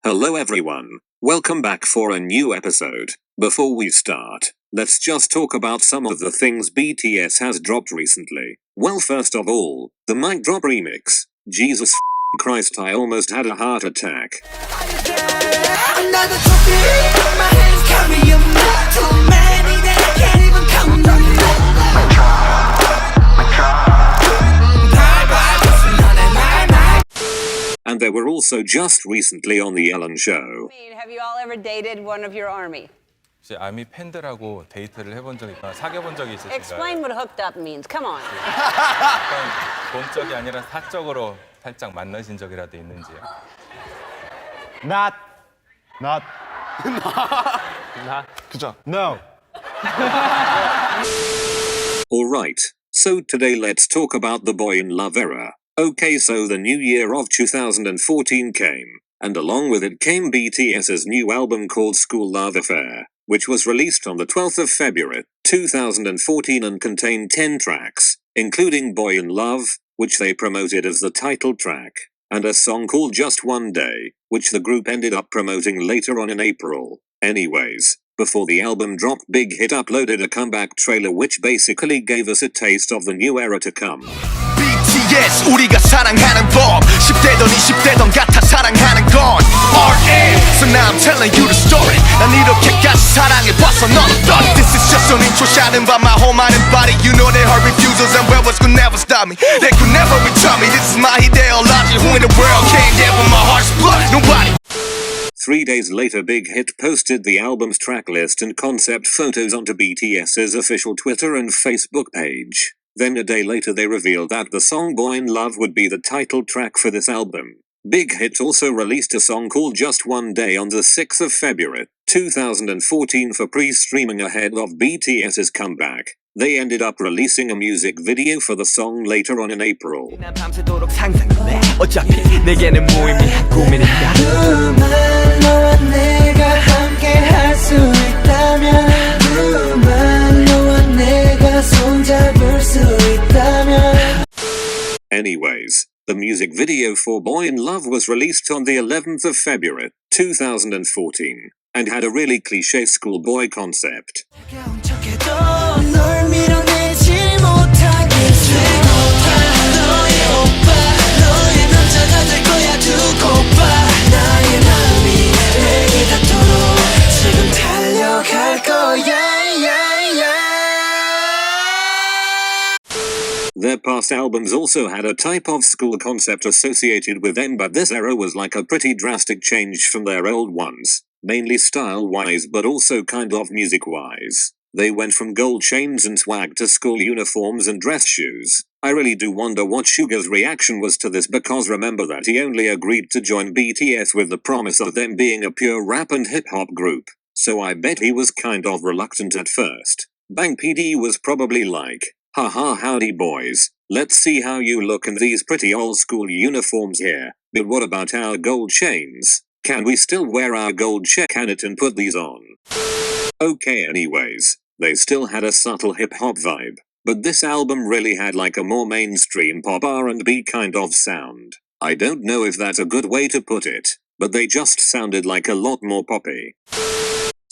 Hello everyone, welcome back for a new episode. Before we start, let's just talk about some of the things BTS has dropped recently. Well, first of all, the Mic Drop remix. Jesus Christ, I almost had a heart attack. And they were also just recently on the Ellen show. Have you all ever dated one of your army? 혹시 아미 팬들하고 데이트를 해본 적이 있거나 사귀어본 적이 있으신가요? Explain what hooked up means. Come on. 약간 본적이 아니라 사적으로 살짝 만나신 적이라도 있는지요? Not. 그죠? No. Alright, so today let's talk about the boy in love era. Okay, so the new year of 2014 came, and along with it came BTS's new album called School Love Affair, which was released on the 12th of February, 2014 and contained 10 tracks, including Boy in Love, which they promoted as the title track, and a song called Just One Day, which the group ended up promoting later on in April. Anyways, before the album dropped, Big Hit uploaded a comeback trailer which basically gave us a taste of the new era to come. BTS 우리가 사랑하는 법 10대던 20대던 같아 사랑하는 건 RM So now I'm telling you the story 난 이렇게까지 사랑해봤어 넌 어떠니 This is just an intro shining by my whole mind and body You know they heard refusals and rebels could never stop me They could never return me This is my ideology Who in the world came there with my heart's blood? Nobody 3 days later, Big Hit posted the album's track list and concept photos onto BTS's official Twitter and Facebook page. Then a day later they revealed that the song Boy in Love would be the title track for this album. Big Hit also released a song called Just One Day on the 6th of February, 2014 for pre-streaming ahead of BTS's comeback. They ended up releasing a music video for the song later on in April. Anyways, the music video for Boy in Love was released on the 11th of February, 2014, and had a really cliché schoolboy concept. Their past albums also had a type of school concept associated with them, but this era was like a pretty drastic change from their old ones, mainly style-wise but also kind of music-wise. They went from gold chains and swag to school uniforms and dress shoes. I really do wonder what Suga's reaction was to this, because remember that he only agreed to join BTS with the promise of them being a pure rap and hip-hop group, so I bet he was kind of reluctant at first. Bang PD was probably like, haha, howdy boys, let's see how you look in these pretty old school uniforms here, but what about our gold chains? Can we still wear our gold chain and put these on? Okay, anyways, they still had a subtle hip-hop vibe, but this album really had like a more mainstream pop R&B kind of sound. I don't know if that's a good way to put it, but they just sounded like a lot more poppy.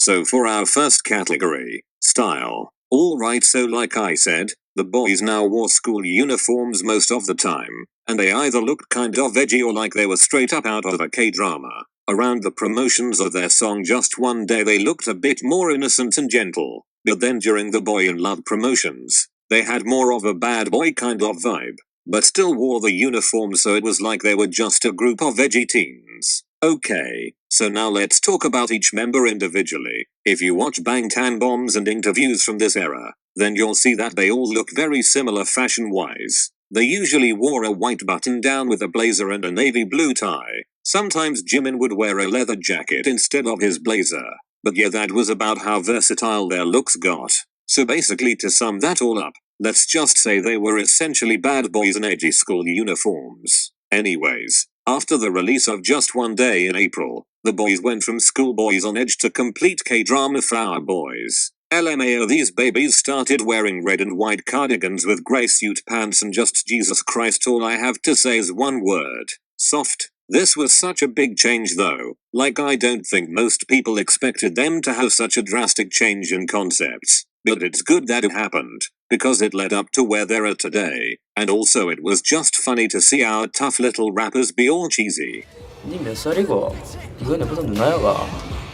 So for our first category, style. Alright, so like I said, the boys now wore school uniforms most of the time, and they either looked kind of edgy or like they were straight up out of a K-drama. Around the promotions of their song Just One Day they looked a bit more innocent and gentle, but then during the Boy in Love promotions, they had more of a bad boy kind of vibe, but still wore the uniform, so it was like they were just a group of edgy teens. Okay, so now let's talk about each member individually. If you watch Bangtan Bombs and interviews from this era, then you'll see that they all look very similar fashion-wise. They usually wore a white button-down with a blazer and a navy blue tie. Sometimes Jimin would wear a leather jacket instead of his blazer. But yeah, that was about how versatile their looks got. So basically, to sum that all up, let's just say they were essentially bad boys in edgy school uniforms. Anyways, after the release of Just One Day in April, the boys went from schoolboys on edge to complete K-drama flower boys. LMAO, these babies started wearing red and white cardigans with grey suit pants and just Jesus Christ, all I have to say is one word. Soft. This was such a big change though, like I don't think most people expected them to have such a drastic change in concepts, but it's good that it happened, because it led up to where they're at today, and also it was just funny to see our tough little rappers be all cheesy. 니 몇 살이고? 이거 내보다 누나야가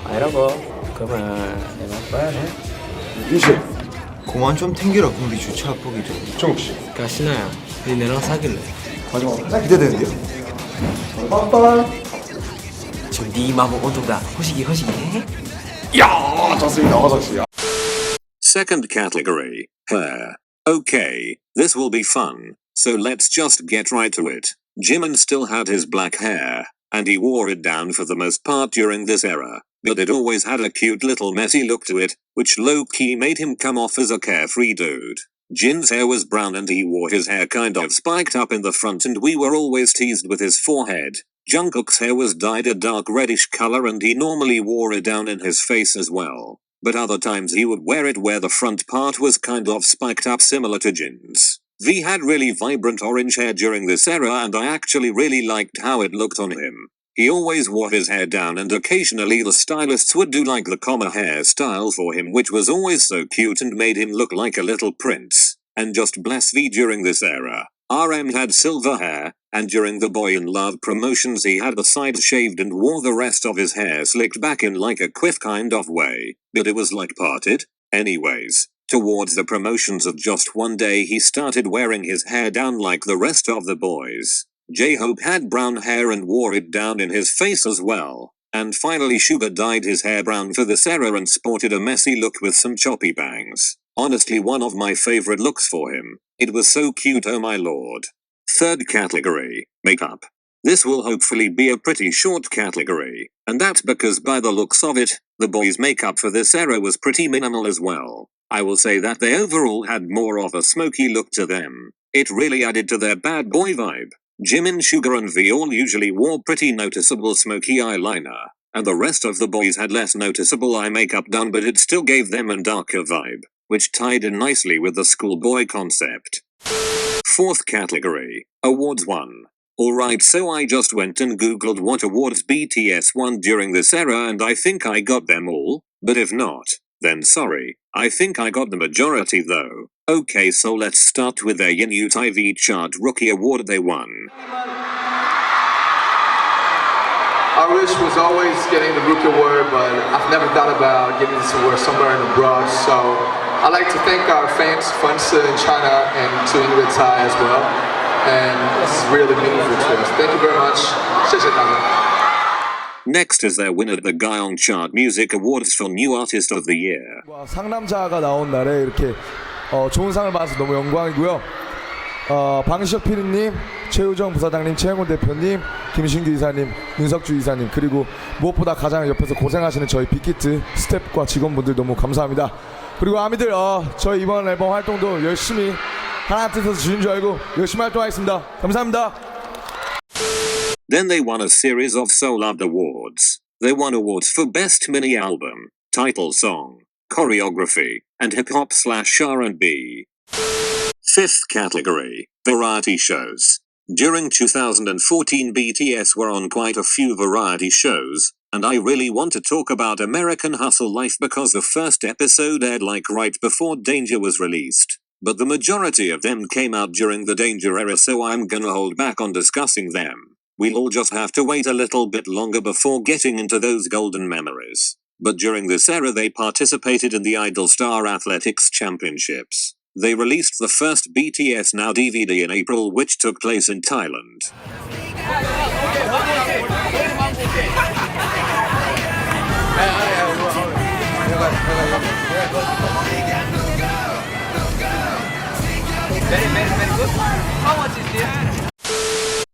아니라고? 그러면 내가 봐야 돼? 유씨 그만 좀 탱기라 공기 주차 보기 좀 정욱씨. 야 신아야 니 내랑 사귈래? 마지막 기대되는데요? 지금 니 마법 온도다 허시기 해? 야, 좋습니다. 어서 오십시오. Second category, hair. Okay, this will be fun, so let's just get right to it. Jimin still had his black hair, and he wore it down for the most part during this era, but it always had a cute little messy look to it, which low-key made him come off as a carefree dude. Jin's hair was brown and he wore his hair kind of spiked up in the front and we were always teased with his forehead. Jungkook's hair was dyed a dark reddish color and he normally wore it down in his face as well, but other times he would wear it where the front part was kind of spiked up similar to Jin's. V had really vibrant orange hair during this era and I actually really liked how it looked on him. He always wore his hair down and occasionally the stylists would do like the comma hairstyle for him, which was always so cute and made him look like a little prince. And just bless V during this era. RM had silver hair, and during the Boy in Love promotions he had the sides shaved and wore the rest of his hair slicked back in like a quiff kind of way, but it was like parted. Anyways, towards the promotions of just one day he started wearing his hair down like the rest of the boys. J-Hope had brown hair and wore it down in his face as well. And finally Suga dyed his hair brown for this era and sported a messy look with some choppy bangs. Honestly one of my favorite looks for him. It was so cute, oh my lord. Third category, makeup. This will hopefully be a pretty short category, and that's because by the looks of it, the boys' makeup for this era was pretty minimal as well. I will say that they overall had more of a smoky look to them. It really added to their bad boy vibe. Jimin, Suga and V all usually wore pretty noticeable smoky eyeliner, and the rest of the boys had less noticeable eye makeup done, but it still gave them a darker vibe, which tied in nicely with the schoolboy concept. Fourth category, Awards 1. Alright, so I just went and googled what awards BTS won during this era and I think I got them all, but if not, then sorry, I think I got the majority though. Okay, so let's start with their Yin TV chart rookie award they won. Our wish was always getting the rookie award, but I've never thought about getting this award somewhere in abroad, so I'd like to thank our fans in China and to In Luv Era as well, and this is really meaningful to us. Thank you very much. 谢谢大家. Next is their winner, the Gaon Chart Music Awards for New Artist of the Year. 상남자가 나온 날에 이렇게 좋은 상을 받아서 너무 영광이고요. 방시혁 PD님, 최우정 부사장님, 최영훈 대표님, 김신규 이사님, 윤석주 이사님, 그리고 무엇보다 가장 옆에서 고생하시는 저희 빅히트 스태프과 직원분들 너무 감사합니다. 그리고 아미들 저희 이번 앨범 활동도 열심히 하나 뜻에서 주신 줄 알고 열심히 활동하겠습니다. 감사합니다. Then they won a series of Soul Loved Awards. They won awards for Best Mini Album, Title Song, Choreography, and Hip Hop / R&B. Fifth category, Variety Shows. During 2014 BTS were on quite a few variety shows, and I really want to talk about American Hustle Life because the first episode aired like right before Danger was released. But the majority of them came out during the Danger era, so I'm gonna hold back on discussing them. We'll all just have to wait a little bit longer before getting into those golden memories. But during this era they participated in the Idol Star Athletics Championships. They released the first BTS Now DVD in April, which took place in Thailand.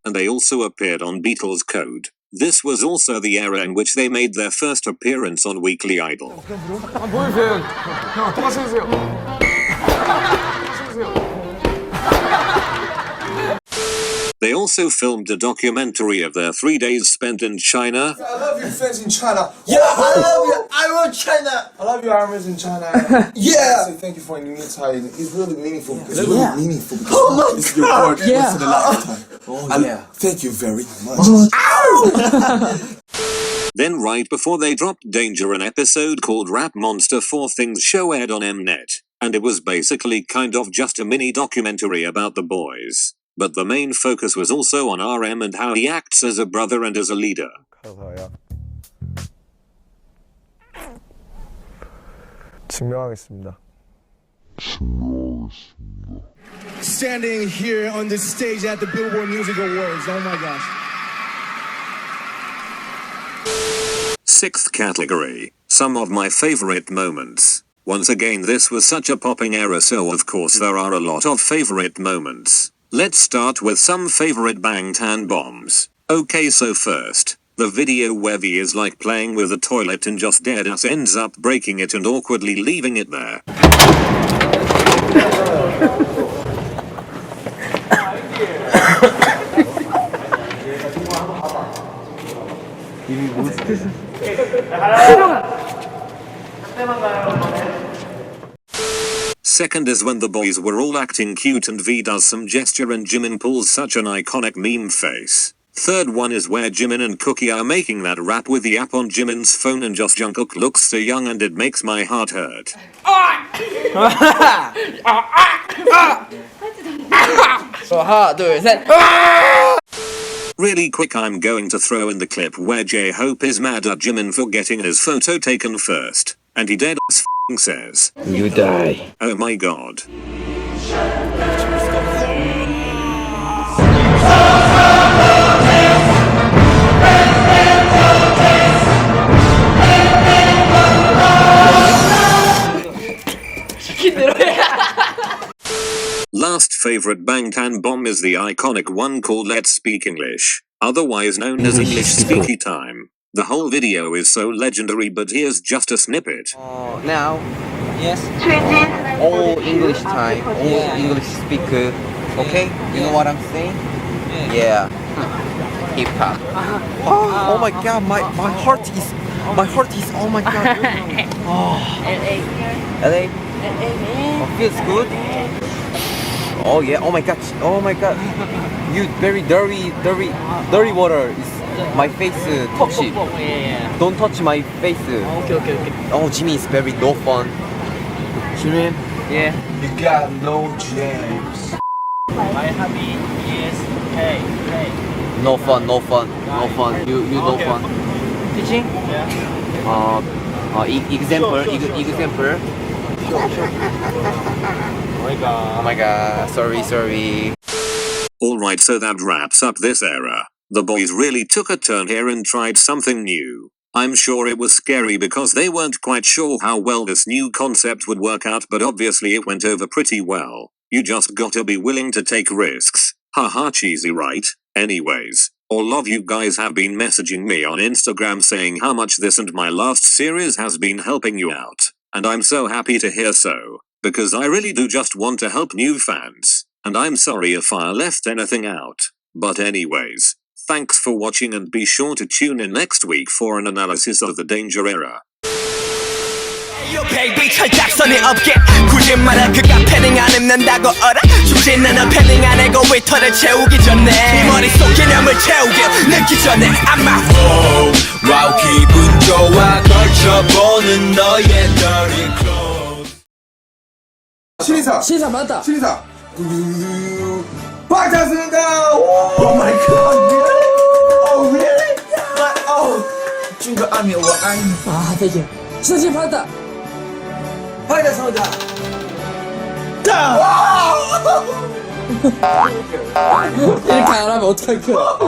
And they also appeared on Beatles Code. This was also the era in which they made their first appearance on Weekly Idol. They also filmed a documentary of their 3 days spent in China. I love your fans in China. Yeah, I love you. I love China. I love your armies in China. Yeah. Thank you for inviting me. It's really meaningful. It's really meaningful. Oh my God. It's your part for the lifetime. Thank you very much. Then right before they dropped Danger, an episode called Rap Monster 4 Things show aired on Mnet, and it was basically kind of just a mini documentary about the boys. But the main focus was also on RM and how he acts as a brother and as a leader. 증명하겠습니다. Standing here on this stage at the Billboard Music Awards. Oh my gosh. Sixth category, some of my favorite moments. Once again, this was such a popping era, so of course there are a lot of favorite moments. Let's start with some favorite Bangtan bombs. Okay, so first, the video where V is like playing with a toilet and just deadass ends up breaking it and awkwardly leaving it there. Second is when the boys were all acting cute and V does some gesture and Jimin pulls such an iconic meme face. Third one is where Jimin and Cookie are making that rap with the app on Jimin's phone and just Jungkook looks so young and it makes my heart hurt. 하나 둘 셋. Really quick, I'm going to throw in the clip where J-Hope is mad at Jimin for getting his photo taken first, and he dead as f***ing says, You die. oh my god. Last favorite Bangtan bomb is the iconic one called Let's Speak English, otherwise known as English Speaky Time. The whole video is so legendary, but here's just a snippet. Now, yes. All English time, all English speaker. Okay, you know what I'm saying? Yeah. Hip hop. Oh my God, my heart is oh my God. LA. Oh, feels good. Oh yeah, oh my God, you very dirty water is my face touch it. Don't touch my face. Okay. Oh, Jimmy is very no fun. Jimin, Yeah. you got no jams. My hobby is play. No fun. You no fun. Teaching? Yeah. Example. Oh my God, sorry. Alright, so that wraps up this era. The boys really took a turn here and tried something new. I'm sure it was scary because they weren't quite sure how well this new concept would work out, but obviously it went over pretty well. You just gotta be willing to take risks. Haha, cheesy, right? Anyways, all of you guys have been messaging me on Instagram saying how much this and my last series has been helping you out. And I'm so happy to hear so, because I really do just want to help new fans. And I'm sorry if I left anything out. But anyways, thanks for watching and be sure to tune in next week for an analysis of the Danger Era. baby 철딱선이 없게 굳이 말할 그가 패닝 안 입는다고 알아 죽진 않아 패닝 안 해고 웨터를 채우기 전에 네 머릿속 개념을 채우게 늦기 전에 I'm out 와우 기분 좋아 걸쳐보는 너의 dirty clothes 신이사 맞다. 신이사 박찬수입니다. Oh my god, really? Oh really? But oh, 중국 아미我爱你. 아, 되게. 신사 받았다. 박찬수입니다. 이렇게 안 하면 어떡할 거야.